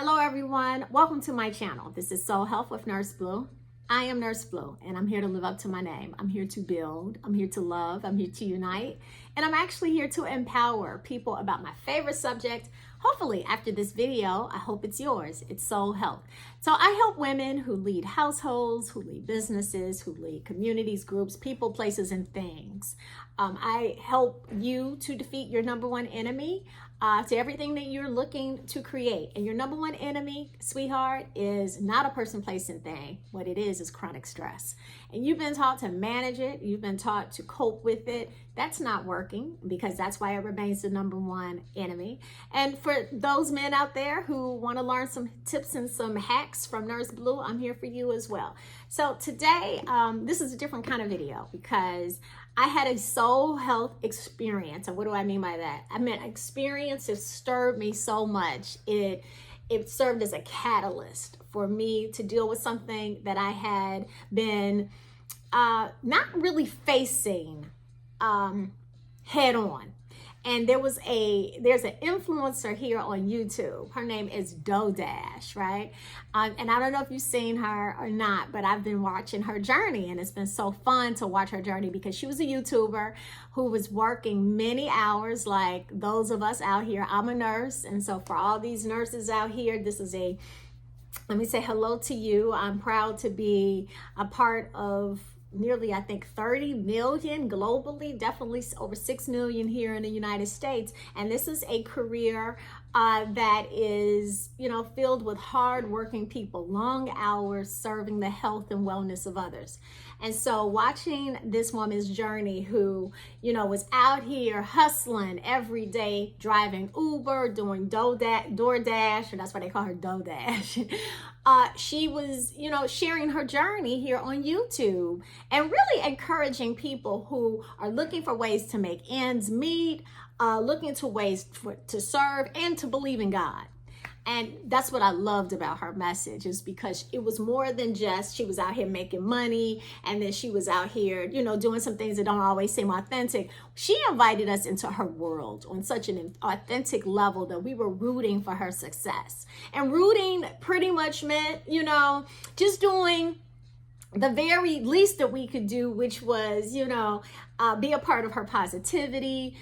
Hello everyone, welcome to my channel. This is Soul Health with Nurse Blue. I am Nurse Blue and I'm here to live up to my name. I'm here to build, I'm here to love, I'm here to unite, and I'm actually here to empower people about my favorite subject. Hopefully after this video, I hope it's yours. It's soul health. So I help women who lead households, who lead businesses, who lead communities, groups, people, places, and things. I help you to defeat your number one enemy, to everything that you're looking to create. And your number one enemy, sweetheart, is not a person, place, and thing. What it is chronic stress. And you've been taught to manage it. You've been taught to cope with it. That's not working because that's why it remains the number one enemy. And for those men out there who want to learn some tips and some hacks from Nurse Blue, I'm here for you as well. So today, this is a different kind of video because I had a soul health experience. And what do I mean by that? I mean, experience has stirred me so much. It served as a catalyst for me to deal with something that I had been not really facing head on. And there's an influencer here on YouTube. Her name is DoDash, right? And I don't know if you've seen her or not, but I've been watching her journey, and it's been so fun to watch her journey because she was a YouTuber who was working many hours like those of us out here. I'm a nurse, and so for all these nurses out here, let me say hello to you. I'm proud to be a part of nearly, I think, 30 million globally, definitely over 6 million here in the United States. And this is a career that is, filled with hardworking people, long hours serving the health and wellness of others. And so watching this woman's journey who, was out here hustling every day, driving Uber, doing DoorDash, and that's why they call her DoDash. She was, sharing her journey here on YouTube and really encouraging people who are looking for ways to make ends meet, looking to ways to serve and to believe in God. And that's what I loved about her message, is because it was more than just she was out here making money and then she was out here, doing some things that don't always seem authentic. She invited us into her world on such an authentic level that we were rooting for her success. And rooting pretty much meant, just doing the very least that we could do, which was, be a part of her positivity,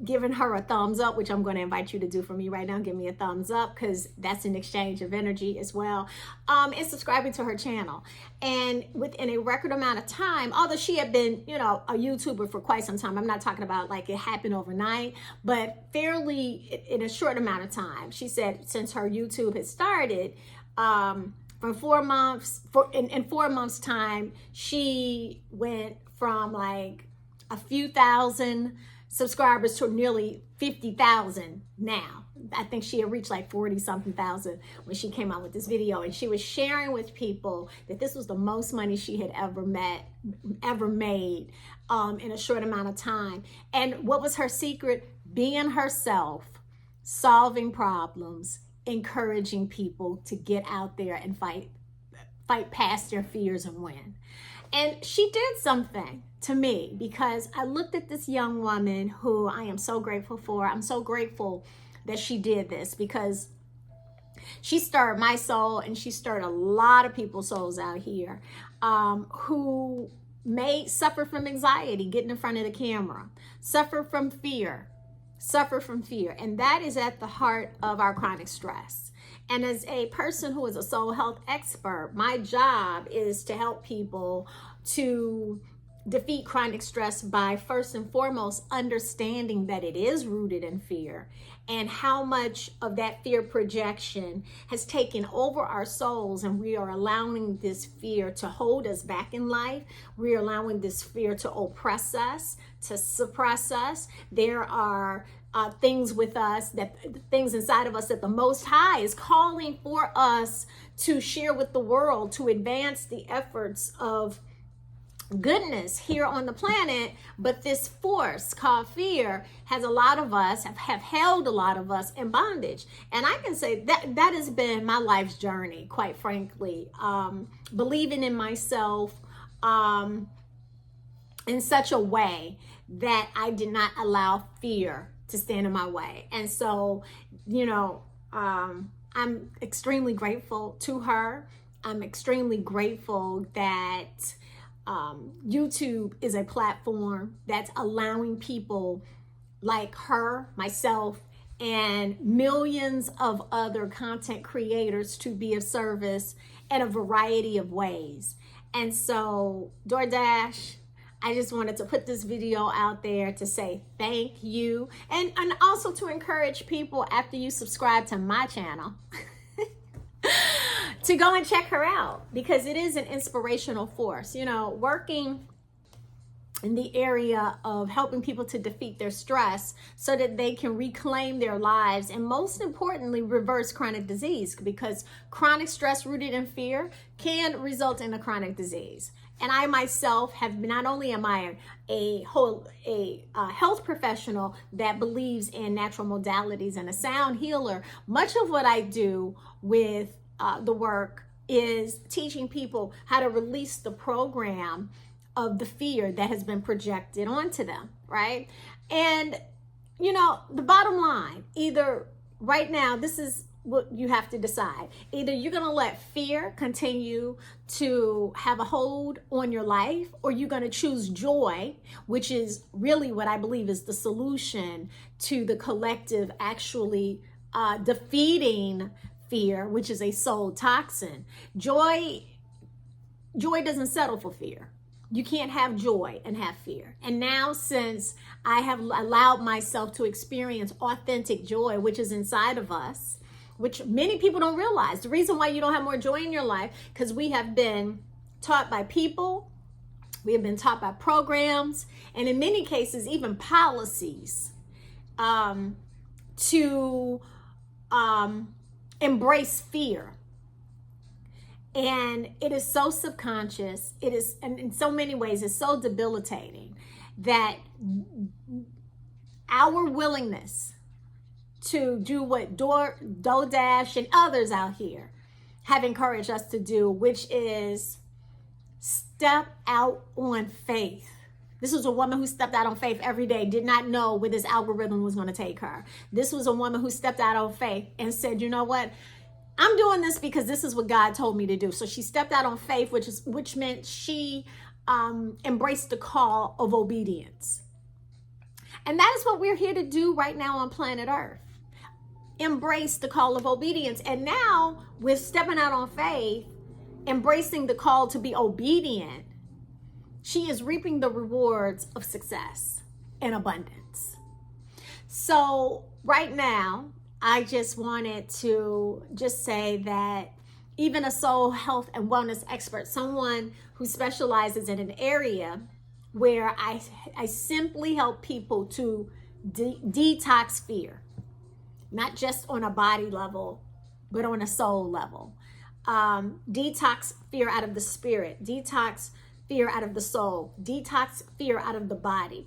giving her a thumbs up, which I'm going to invite you to do for me right now. Give me a thumbs up because that's an exchange of energy as well. And subscribing to her channel. And within a record amount of time, although she had been, a YouTuber for quite some time, I'm not talking about like it happened overnight, but fairly in a short amount of time. She said since her YouTube had started, from 4 months, in 4 months time, she went from like a few thousand subscribers to nearly 50,000 now. I think she had reached like 40 something thousand when she came out with this video, and she was sharing with people that this was the most money she had ever made in a short amount of time. And what was her secret? Being herself, solving problems, encouraging people to get out there and fight past their fears and win. And she did something to me because I looked at this young woman who I am so grateful for. I'm so grateful that she did this because she stirred my soul and she stirred a lot of people's souls out here who may suffer from anxiety, getting in front of the camera, suffer from fear. And that is at the heart of our chronic stress. And as a person who is a soul health expert, my job is to help people to defeat chronic stress by first and foremost understanding that it is rooted in fear and how much of that fear projection has taken over our souls, and we are allowing this fear to hold us back in life. We're allowing this fear to oppress us, to suppress us. There are things inside of us that the Most High is calling for us to share with the world, to advance the efforts of goodness here on the planet. But this force called fear has a lot of us, have held a lot of us in bondage. And I can say that has been my life's journey, quite frankly. Believing in myself in such a way that I did not allow fear to stand in my way. And so, I'm extremely grateful to her. I'm extremely grateful that YouTube is a platform that's allowing people like her, myself, and millions of other content creators to be of service in a variety of ways. And so, DoorDash, I just wanted to put this video out there to say thank you, and also to encourage people after you subscribe to my channel to go and check her out, because it is an inspirational force. You know, working in the area of helping people to defeat their stress so that they can reclaim their lives, and most importantly, reverse chronic disease, because chronic stress rooted in fear can result in a chronic disease. And I myself have, not only am I a health professional that believes in natural modalities and a sound healer, much of what I do with the work is teaching people how to release the program of the fear that has been projected onto them, right? And, you know, the bottom line, either right now, this is what you have to decide. Either you're going to let fear continue to have a hold on your life, or you're going to choose joy, which is really what I believe is the solution to the collective actually defeating fear, which is a soul toxin. Joy doesn't settle for fear. You can't have joy and have fear. And now, since I have allowed myself to experience authentic joy, which is inside of us, which many people don't realize, the reason why you don't have more joy in your life, because we have been taught by people, we have been taught by programs, and in many cases, even policies, to embrace fear. And it is so subconscious. It is, and in so many ways, it's so debilitating that our willingness to do what DoorDash and others out here have encouraged us to do, which is step out on faith. This was a woman who stepped out on faith every day, did not know where this algorithm was going to take her. This was a woman who stepped out on faith and said, you know what? I'm doing this because this is what God told me to do. So she stepped out on faith, which meant she embraced the call of obedience. And that is what we're here to do right now on planet Earth. Embrace the call of obedience. And now, with stepping out on faith, embracing the call to be obedient, she is reaping the rewards of success and abundance. So right now, I just wanted to just say that even a soul health and wellness expert, someone who specializes in an area where I simply help people to detox fear, not just on a body level, but on a soul level. Detox fear out of the spirit, detox fear out of the soul, detox fear out of the body.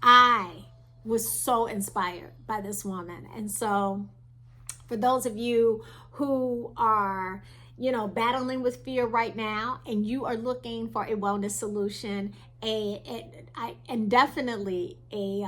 I was so inspired by this woman. And so for those of you who are, you know, battling with fear right now, and you are looking for a wellness solution, and definitely a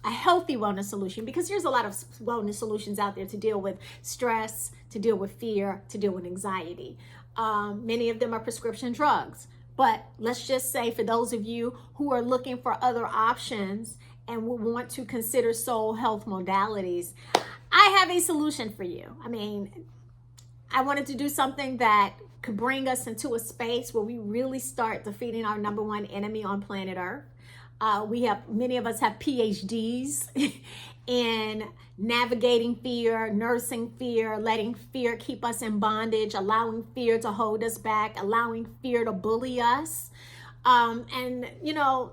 healthy wellness solution, because there's a lot of wellness solutions out there to deal with stress, to deal with fear, to deal with anxiety. Many of them are prescription drugs. But let's just say, for those of you who are looking for other options and will want to consider soul health modalities, I have a solution for you. I mean, I wanted to do something that could bring us into a space where we really start defeating our number one enemy on planet Earth. Many of us have PhDs in navigating fear, nursing fear, letting fear keep us in bondage, allowing fear to hold us back, allowing fear to bully us. And, you know,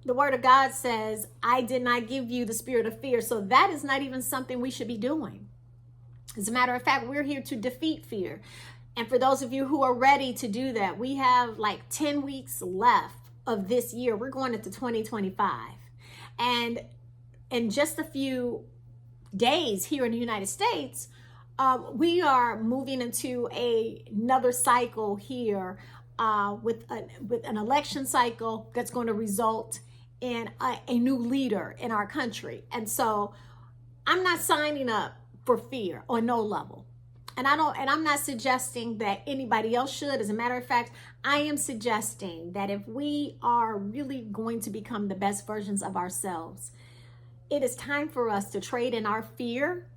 the word of God says, I did not give you the spirit of fear. So that is not even something we should be doing. As a matter of fact, we're here to defeat fear. And for those of you who are ready to do that, we have like 10 weeks left of this year. We're going into 2025. And in just a few days here in the United States, we are moving into another cycle here with an election cycle that's going to result in a new leader in our country. And so I'm not signing up for fear on no level. And I'm not suggesting that anybody else should. As a matter of fact, I am suggesting that if we are really going to become the best versions of ourselves, it is time for us to trade in our fear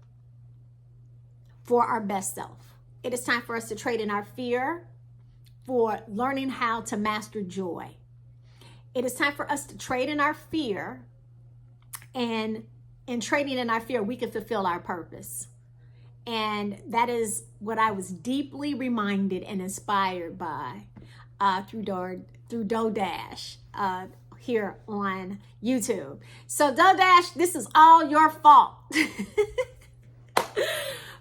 for our best self. It is time for us to trade in our fear for learning how to master joy. It is time for us to trade in our fear, and in trading in our fear, we can fulfill our purpose. And that is what I was deeply reminded and inspired by through DoDash here on YouTube. So DoDash, this is all your fault.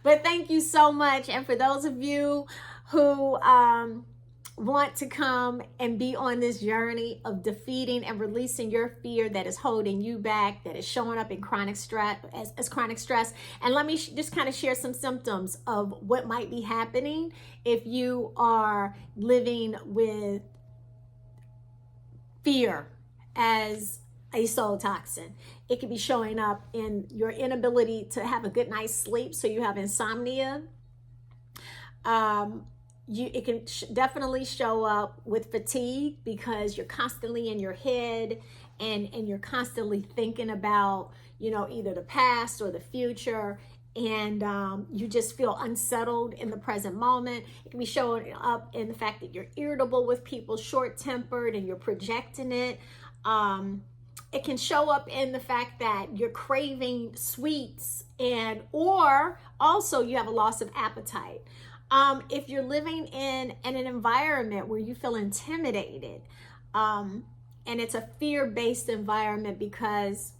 But thank you so much. And for those of you who want to come and be on this journey of defeating and releasing your fear that is holding you back, that is showing up in chronic stress as chronic stress. And let me just kind of share some symptoms of what might be happening if you are living with fear as a soul toxin. It could be showing up in your inability to have a good night's sleep, so you have insomnia. It can definitely show up with fatigue because you're constantly in your head and you're constantly thinking about, either the past or the future, and you just feel unsettled in the present moment. It can be showing up in the fact that you're irritable with people, short-tempered, and you're projecting it. It can show up in the fact that you're craving sweets, or also you have a loss of appetite. If you're living in an environment where you feel intimidated, and it's a fear-based environment because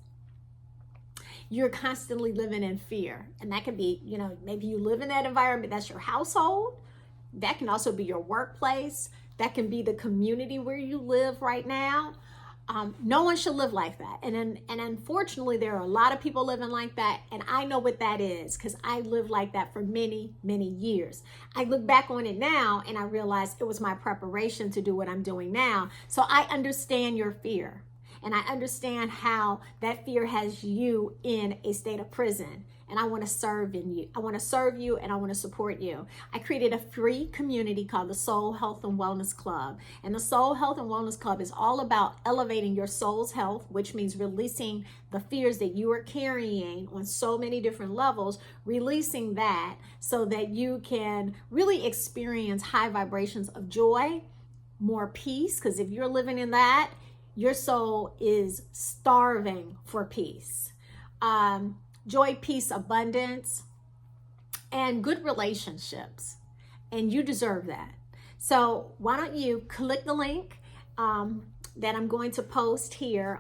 you're constantly living in fear. And that can be, maybe you live in that environment, that's your household. That can also be your workplace. That can be the community where you live right now. No one should live like that. And unfortunately, there are a lot of people living like that. And I know what that is because I lived like that for many, many years. I look back on it now and I realize it was my preparation to do what I'm doing now. So I understand your fear. And I understand how that fear has you in a state of prison. And I want to serve you. I want to serve you and I want to support you. I created a free community called the Soul Health and Wellness Club. And the Soul Health and Wellness Club is all about elevating your soul's health, which means releasing the fears that you are carrying on so many different levels, releasing that so that you can really experience high vibrations of joy, more peace. Because if you're living in that, your soul is starving for peace. Joy, peace, abundance, and good relationships. And you deserve that. So why don't you click the link that I'm going to post here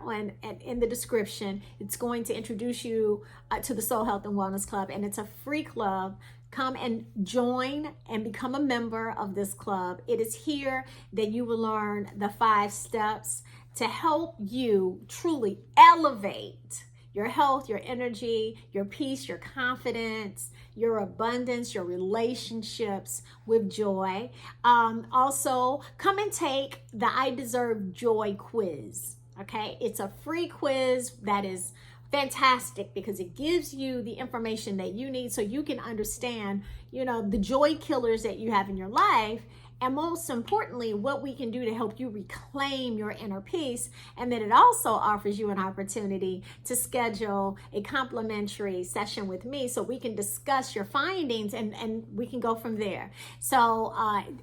in the description. It's going to introduce you to the Soul Health and Wellness Club. And it's a free club. Come and join and become a member of this club. It is here that you will learn the 5 steps to help you truly elevate your health, your energy, your peace, your confidence, your abundance, your relationships with joy. Also, come and take the I Deserve Joy quiz. Okay, it's a free quiz that is fantastic because it gives you the information that you need so you can understand, the joy killers that you have in your life. And most importantly, what we can do to help you reclaim your inner peace. And then it also offers you an opportunity to schedule a complimentary session with me so we can discuss your findings and we can go from there. So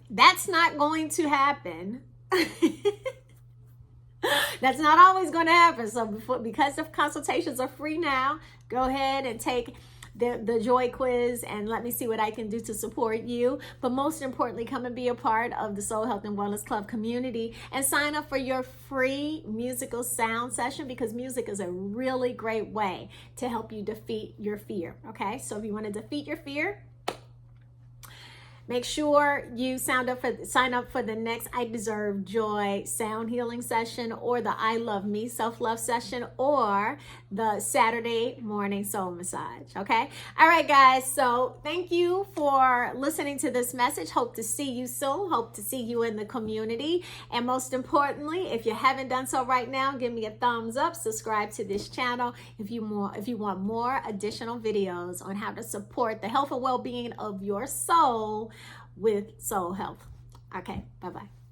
that's not going to happen. That's not always going to happen. So because the consultations are free now, go ahead and take the joy quiz and let me see what I can do to support you. But most importantly, come and be a part of the Soul Health and Wellness Club community and sign up for your free musical sound session because music is a really great way to help you defeat your fear. Okay, so if you want to defeat your fear, Make sure you sign up for the next I Deserve Joy sound healing session, or the I Love Me self-love session, or the Saturday morning soul massage. Okay. All right, guys. So thank you for listening to this message. Hope to see you soon. Hope to see you in the community. And most importantly, if you haven't done so right now, give me a thumbs up, subscribe to this channel if you want more additional videos on how to support the health and well-being of your soul with soul health. Okay, bye-bye.